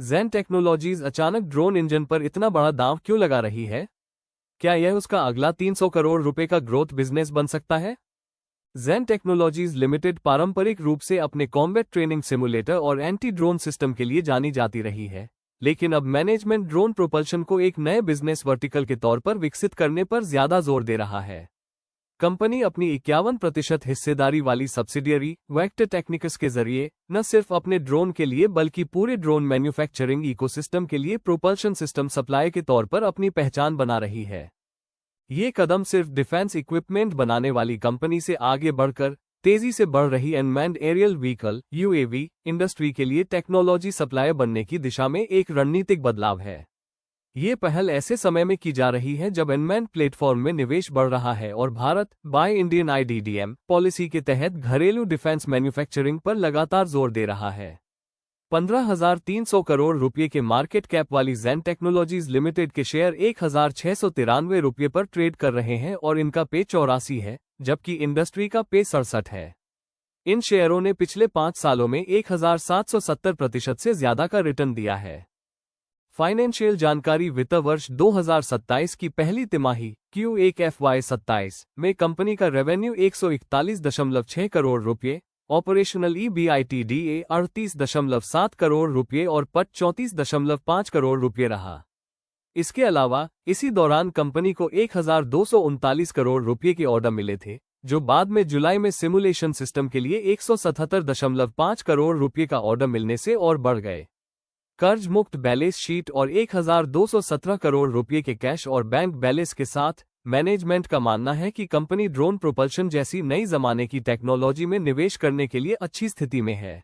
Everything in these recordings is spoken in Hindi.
ज़ेन टेक्नोलॉजीज अचानक ड्रोन इंजन पर इतना बड़ा दांव क्यों लगा रही है? क्या यह उसका अगला 300 करोड़ रुपए का ग्रोथ बिजनेस बन सकता है? ज़ेन टेक्नोलॉजीज लिमिटेड पारंपरिक रूप से अपने कॉम्बैट ट्रेनिंग सिमुलेटर और एंटी ड्रोन सिस्टम के लिए जानी जाती रही है, लेकिन अब मैनेजमेंट ड्रोन प्रोपल्शन को एक नए बिजनेस वर्टिकल के तौर पर विकसित करने पर ज्यादा जोर दे रहा है। कंपनी अपनी 51% हिस्सेदारी वाली सब्सिडियरी वेक्टर टेक्निक्स के जरिए न सिर्फ अपने ड्रोन के लिए बल्कि पूरे ड्रोन मैन्युफैक्चरिंग इकोसिस्टम के लिए प्रोपल्शन सिस्टम सप्लाई के तौर पर अपनी पहचान बना रही है। ये कदम सिर्फ डिफेंस इक्विपमेंट बनाने वाली कंपनी से आगे बढ़कर तेजी से बढ़ रही unmanned aerial vehicle UAV industry के लिए टेक्नोलॉजी सप्लायर बनने की दिशा में एक रणनीतिक बदलाव है। ये पहल ऐसे समय में की जा रही है जब अनमैन्ड प्लेटफॉर्म में निवेश बढ़ रहा है और Bharat by Indian IDDM policy के तहत घरेलू डिफेंस मैन्युफैक्चरिंग पर लगातार जोर दे रहा है। 15,300 करोड़ रुपए के मार्केट कैप वाली ज़ेन टेक्नोलॉजीज लिमिटेड के शेयर 1,693 रुपये पर ट्रेड कर रहे हैं और इनका पे 84 है, जबकि इंडस्ट्री का पे 67 है। इन शेयरों ने पिछले 5 सालों में 1,770% से ज्यादा का रिटर्न दिया है। फाइनेंशियल जानकारी वित्त वर्ष 2027 की पहली तिमाही Q1 FY27 में कंपनी का रेवेन्यू 141.6 करोड़ रुपये, ऑपरेशनल EBITDA 38.7 करोड़ रुपये और पट 34.5 करोड़ रुपये रहा। इसके अलावा इसी दौरान कंपनी को 1,239 करोड़ रुपये के ऑर्डर मिले थे, जो बाद में जुलाई में सिमुलेशन सिस्टम के लिए 177.5 करोड़ रुपये का ऑर्डर मिलने से और बढ़ गए। कर्ज मुक्त बैलेंस शीट और 1,217 करोड़ रुपये के कैश और बैंक बैलेंस के साथ मैनेजमेंट का मानना है कि कंपनी ड्रोन प्रोपल्शन जैसी नई जमाने की टेक्नोलॉजी में निवेश करने के लिए अच्छी स्थिति में है।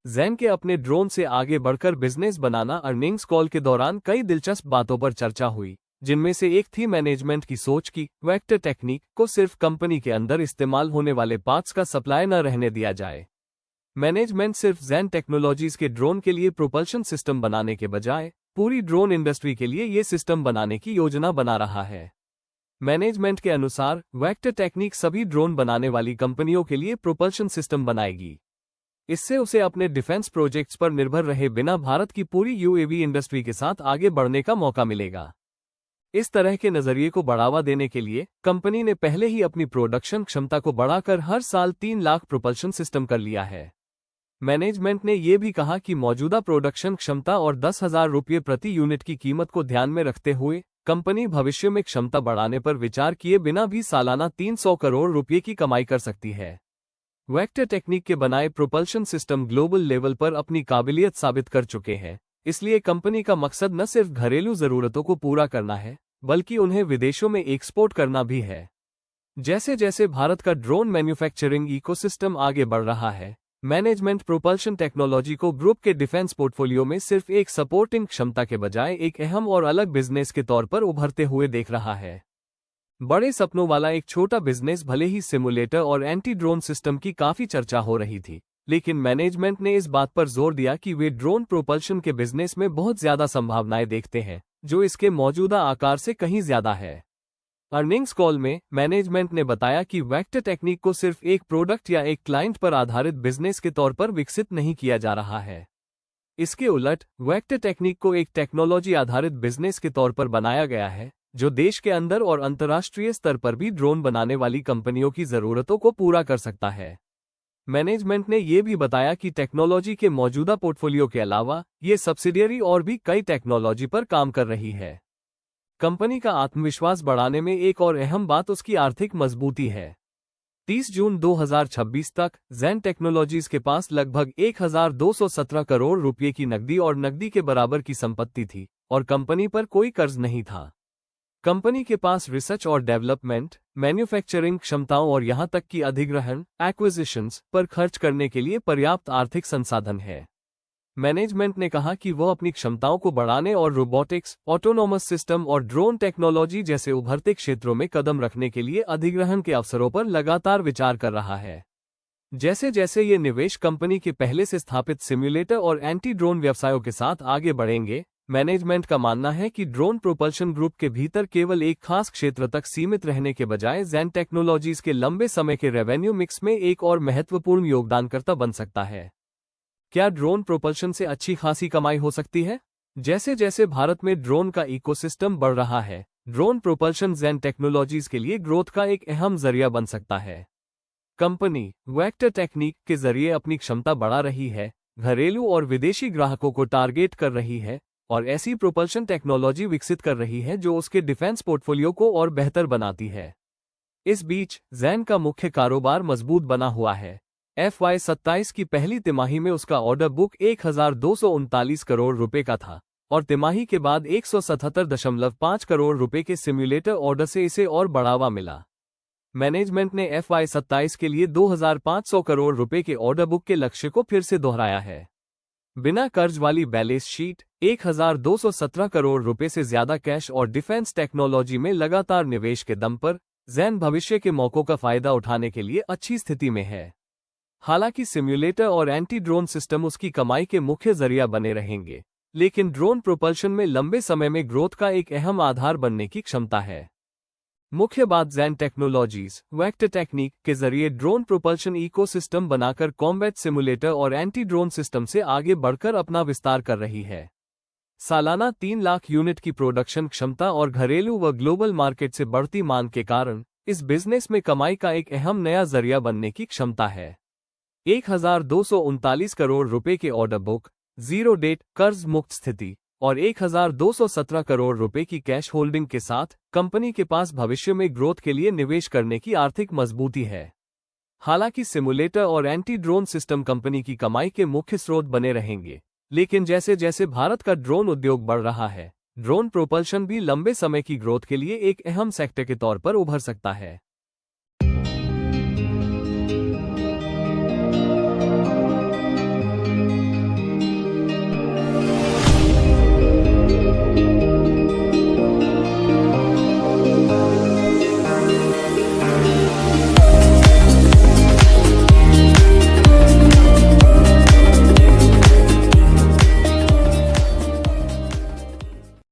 ज़ेन के अपने ड्रोन से आगे बढ़कर बिजनेस बनाना अर्निंग्स कॉल के दौरान कई दिलचस्प बातों पर चर्चा हुई, जिनमें से एक थी मैनेजमेंट की सोच की वेक्टर टेक्निक को सिर्फ कंपनी के अंदर इस्तेमाल होने वाले पार्ट्स का सप्लाई न रहने दिया जाए। मैनेजमेंट सिर्फ ज़ेन टेक्नोलॉजीज के ड्रोन के लिए प्रोपल्शन सिस्टम बनाने के बजाय पूरी ड्रोन इंडस्ट्री के लिए ये सिस्टम बनाने की योजना बना रहा है। मैनेजमेंट के अनुसार वेक्टर टेक्निक सभी ड्रोन बनाने वाली कंपनियों के लिए प्रोपल्शन सिस्टम बनाएगी। इससे उसे अपने डिफेंस प्रोजेक्ट्स पर निर्भर रहे बिना भारत की पूरी यूएवी इंडस्ट्री के साथ आगे बढ़ने का मौका मिलेगा। इस तरह के नजरिए को बढ़ावा देने के लिए कंपनी ने पहले ही अपनी प्रोडक्शन क्षमता को बढ़ाकर हर साल 3 लाख प्रोपल्शन सिस्टम कर लिया है। मैनेजमेंट ने यह भी कहा कि मौजूदा प्रोडक्शन क्षमता और 10,000 रुपये प्रति यूनिट की कीमत को ध्यान में रखते हुए कंपनी भविष्य में क्षमता बढ़ाने पर विचार किए बिना भी सालाना 300 करोड़ रुपये की कमाई कर सकती है। वेक्टर टेक्निक के बनाए प्रोपल्शन सिस्टम ग्लोबल लेवल पर अपनी काबिलियत साबित कर चुके हैं, इसलिए कंपनी का मकसद न सिर्फ घरेलू जरूरतों को पूरा करना है बल्कि उन्हें विदेशों में एक्सपोर्ट करना भी है। जैसे जैसे भारत का ड्रोन मैन्युफैक्चरिंग इकोसिस्टम आगे बढ़ रहा है, मैनेजमेंट प्रोपल्शन टेक्नोलॉजी को ग्रुप के डिफेंस पोर्टफोलियो में सिर्फ एक सपोर्टिंग क्षमता के बजाय एक अहम और अलग बिजनेस के तौर पर उभरते हुए देख रहा है। बड़े सपनों वाला एक छोटा बिजनेस भले ही सिमुलेटर और एंटी ड्रोन सिस्टम की काफी चर्चा हो रही थी, लेकिन मैनेजमेंट ने इस बात पर जोर दिया कि वे ड्रोन प्रोपल्शन के बिजनेस में बहुत ज्यादा संभावनाएं देखते हैं, जो इसके मौजूदा आकार से कहीं ज्यादा है। अर्निंग्स कॉल में मैनेजमेंट ने बताया कि वेक्टर टेक्निक को सिर्फ एक प्रोडक्ट या एक क्लाइंट पर आधारित बिजनेस के तौर पर विकसित नहीं किया जा रहा है। इसके उलट वेक्टर टेक्निक को एक टेक्नोलॉजी आधारित बिजनेस के तौर पर बनाया गया है, जो देश के अंदर और अंतर्राष्ट्रीय स्तर पर भी ड्रोन बनाने वाली कंपनियों की जरूरतों को पूरा कर सकता है। मैनेजमेंट ने यह भी बताया कि टेक्नोलॉजी के मौजूदा पोर्टफोलियो के अलावा ये सब्सिडियरी और भी कई टेक्नोलॉजी पर काम कर रही है। कंपनी का आत्मविश्वास बढ़ाने में एक और अहम बात उसकी आर्थिक मजबूती है। 30 जून 2026 तक ज़ेन टेक्नोलॉजीज के पास लगभग 1,217 करोड़ रुपये की नकदी और नकदी के बराबर की संपत्ति थी और कंपनी पर कोई कर्ज नहीं था। कंपनी के पास रिसर्च और डेवलपमेंट, मैन्युफैक्चरिंग क्षमताओं और यहां तक कि अधिग्रहण एक्विजिशंस पर खर्च करने के लिए पर्याप्त आर्थिक संसाधन है। मैनेजमेंट ने कहा कि वह अपनी क्षमताओं को बढ़ाने और रोबोटिक्स, ऑटोनोमस सिस्टम और ड्रोन टेक्नोलॉजी जैसे उभरते क्षेत्रों में कदम रखने के लिए अधिग्रहण के अवसरों पर लगातार विचार कर रहा है। जैसे जैसे ये निवेश कंपनी के पहले से स्थापित सिम्युलेटर और एंटी ड्रोन व्यवसायों के साथ आगे बढ़ेंगे, मैनेजमेंट का मानना है कि ड्रोन प्रोपल्शन ग्रुप के भीतर केवल एक खास क्षेत्र तक सीमित रहने के बजाय ज़ेन टेक्नोलॉजीज के लंबे समय के रेवेन्यू मिक्स में एक और महत्वपूर्ण योगदानकर्ता बन सकता है। क्या ड्रोन प्रोपल्शन से अच्छी खासी कमाई हो सकती है? जैसे जैसे भारत में ड्रोन का इकोसिस्टम बढ़ रहा है, ड्रोन प्रोपल्शन ज़ेन टेक्नोलॉजीज के लिए ग्रोथ का एक अहम जरिया बन सकता है। कंपनी वेक्टर टेक्निक के जरिए अपनी क्षमता बढ़ा रही है, घरेलू और विदेशी ग्राहकों को टारगेट कर रही है और ऐसी प्रोपल्शन टेक्नोलॉजी विकसित कर रही है जो उसके डिफेंस पोर्टफोलियो को और बेहतर बनाती है। इस बीच ज़ेन का मुख्य कारोबार मजबूत बना हुआ है। FY27 की पहली तिमाही में उसका ऑर्डर बुक 1239 करोड़ रुपए का था और तिमाही के बाद 177.5 करोड़ रुपए के सिम्युलेटर ऑर्डर से इसे और बढ़ावा मिला। मैनेजमेंट ने FY27 के लिए 2500 करोड़ रुपए के ऑर्डर बुक के लक्ष्य को फिर से दोहराया है। बिना कर्ज वाली बैलेंस शीट, 1217 करोड़ रुपए से ज्यादा कैश और डिफेंस टेक्नोलॉजी में लगातार निवेश के दम पर ज़ेन भविष्य के मौकों का फायदा उठाने के लिए अच्छी स्थिति में है। हालांकि सिम्युलेटर और एंटी ड्रोन सिस्टम उसकी कमाई के मुख्य जरिया बने रहेंगे, लेकिन ड्रोन प्रोपल्शन में लंबे समय में ग्रोथ का एक अहम आधार बनने की क्षमता है। मुख्य बात ज़ेन टेक्नोलॉजीज वेक्टर टेक्निक के जरिए ड्रोन प्रोपल्शन इकोसिस्टम बनाकर कॉम्बैट सिमुलेटर और एंटी ड्रोन सिस्टम से आगे बढ़कर अपना विस्तार कर रही है। सालाना 3 लाख यूनिट की प्रोडक्शन क्षमता और घरेलू व ग्लोबल मार्केट से बढ़ती मांग के कारण इस बिजनेस में कमाई का एक अहम नया जरिया बनने की क्षमता है। 1239 करोड़ रुपए के ऑर्डर बुक, जीरो डेट, कर्ज मुक्त स्थिति और 1217 करोड़ रुपए की कैश होल्डिंग के साथ कंपनी के पास भविष्य में ग्रोथ के लिए निवेश करने की आर्थिक मजबूती है। हालांकि सिमुलेटर और एंटी ड्रोन सिस्टम कंपनी की कमाई के मुख्य स्रोत बने रहेंगे, लेकिन जैसे जैसे भारत का ड्रोन उद्योग बढ़ रहा है, ड्रोन प्रोपल्शन भी लंबे समय की ग्रोथ के लिए एक अहम सेक्टर के तौर पर उभर सकता है।